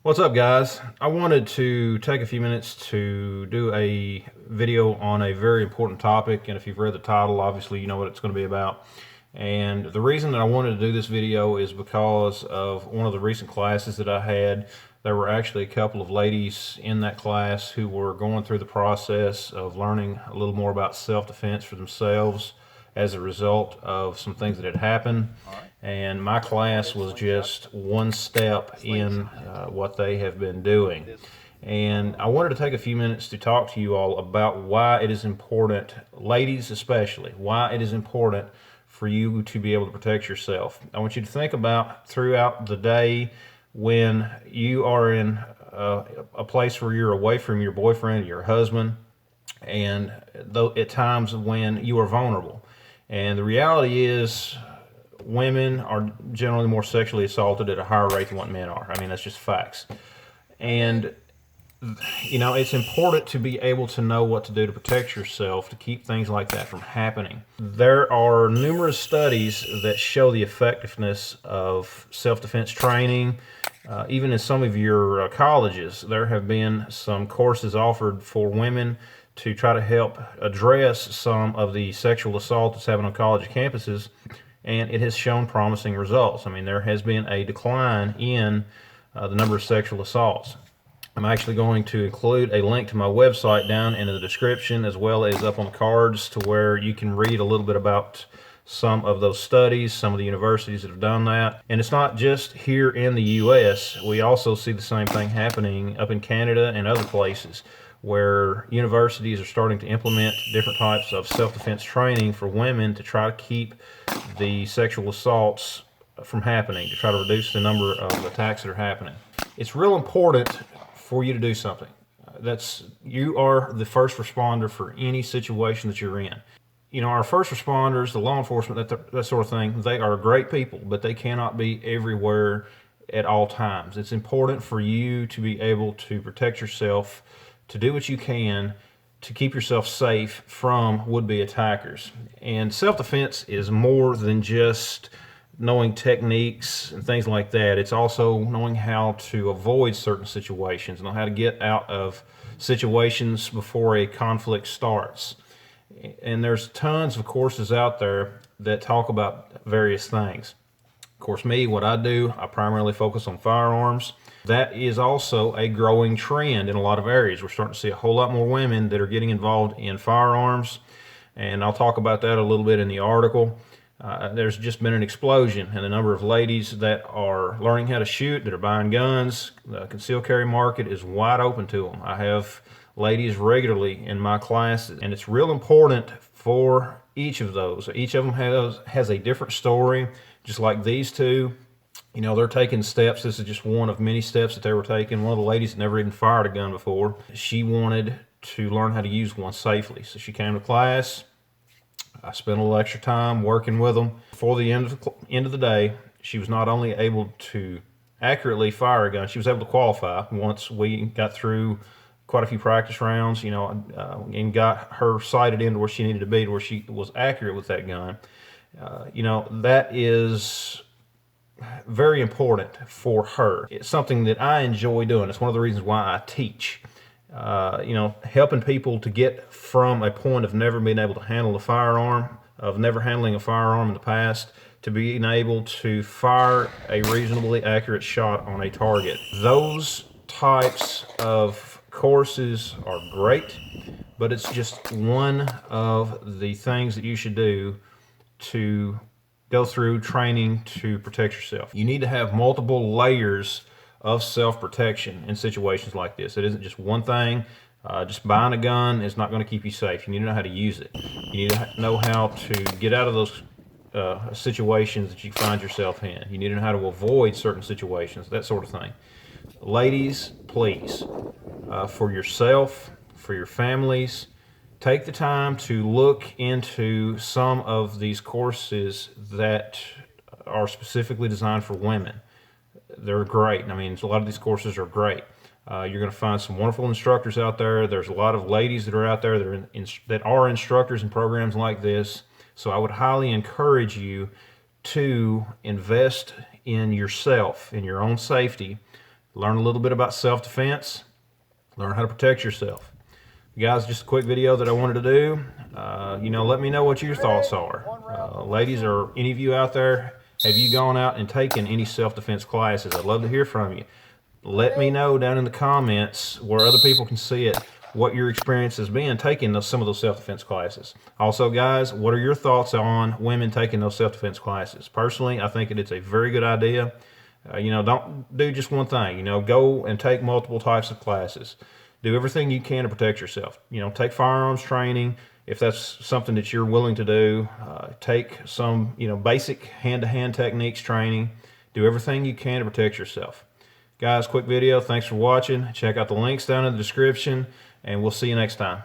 What's up, guys? I wanted to take a few minutes to do a video on a very important topic, and if you've read the title, obviously you know what it's going to be about. And the reason that I wanted to do this video is because of one of the recent classes that I had. There were actually a couple of ladies in that class who were going through the process of learning a little more about self-defense for themselves as a result of some things that had happened. And my class was just one step in what they have been doing. And I wanted to take a few minutes to talk to you all about why it is important, ladies especially, why it is important for you to be able to protect yourself. I want you to think about throughout the day when you are in a place where you're away from your boyfriend or your husband, and at times when you are vulnerable. And the reality is, women are generally more sexually assaulted at a higher rate than what men are. I mean, that's just facts. And, you know, it's important to be able to know what to do to protect yourself, to keep things like that from happening. There are numerous studies that show the effectiveness of self-defense training. Even in some of your colleges, there have been some courses offered for women to try to help address some of the sexual assault that's happening on college campuses, and it has shown promising results. I mean, there has been a decline in the number of sexual assaults. I'm actually going to include a link to my website down in the description, as well as up on the cards, to where you can read a little bit about some of those studies, some of the universities that have done that. And it's not just here in the US. We also see the same thing happening up in Canada and other places, where universities are starting to implement different types of self-defense training for women to try to keep the sexual assaults from happening, to try to reduce the number of attacks that are happening. It's real important for you to do something. You are the first responder for any situation that you're in. You know, our first responders, the law enforcement, that sort of thing, they are great people, but they cannot be everywhere at all times. It's important for you to be able to protect yourself, to do what you can to keep yourself safe from would-be attackers. And self-defense is more than just knowing techniques and things like that. It's also knowing how to avoid certain situations, know how to get out of situations before a conflict starts. And there's tons of courses out there that talk about various things. Of course, what I do, I primarily focus on firearms. That is also a growing trend in a lot of areas. We're starting to see a whole lot more women that are getting involved in firearms, and I'll talk about that a little bit in the article. There's just been an explosion in the number of ladies that are learning how to shoot, that are buying guns. The concealed carry market is wide open to them. I have ladies regularly in my classes, and it's real important for each of those. Each of them has a different story, just like these two. You know, they're taking steps. This is just one of many steps that they were taking. One of the ladies had never even fired a gun before. She wanted to learn how to use one safely. So she came to class. I spent a little extra time working with them. Before the end of the day, she was not only able to accurately fire a gun, she was able to qualify once we got through quite a few practice rounds, you know, and got her sighted into where she needed to be, to where she was accurate with that gun. You know, that is very important for her. It's something that I enjoy doing. It's one of the reasons why I teach. You know, helping people to get from a point of never being able to handle a firearm, of never handling a firearm in the past, to being able to fire a reasonably accurate shot on a target. Those types of courses are great, but it's just one of the things that you should do to go through training to protect yourself. You need to have multiple layers of self-protection in situations like this. It isn't just one thing. Just buying a gun is not going to keep you safe. You need to know how to use it. You need to know how to get out of those situations that you find yourself in. You need to know how to avoid certain situations, that sort of thing. Ladies, please, for yourself, for your families, take the time to look into some of these courses that are specifically designed for women. They're great. I mean, a lot of these courses are great. You're going to find some wonderful instructors out there. There's a lot of ladies that are out there that are instructors in programs like this. So I would highly encourage you to invest in yourself, in your own safety, learn a little bit about self-defense, learn how to protect yourself. Guys, just a quick video that I wanted to do. Let me know what your thoughts are. Ladies, or any of you out there, have you gone out and taken any self-defense classes? I'd love to hear from you. Let me know down in the comments where other people can see it, what your experience has been taking some of those self-defense classes. Also, guys, what are your thoughts on women taking those self-defense classes? Personally, I think it's a very good idea. Don't do just one thing. Go and take multiple types of classes. Do everything you can to protect yourself. Take firearms training if that's something that you're willing to do. Take some, basic hand-to-hand techniques training. Do everything you can to protect yourself. Guys, quick video. Thanks for watching. Check out the links down in the description, and we'll see you next time.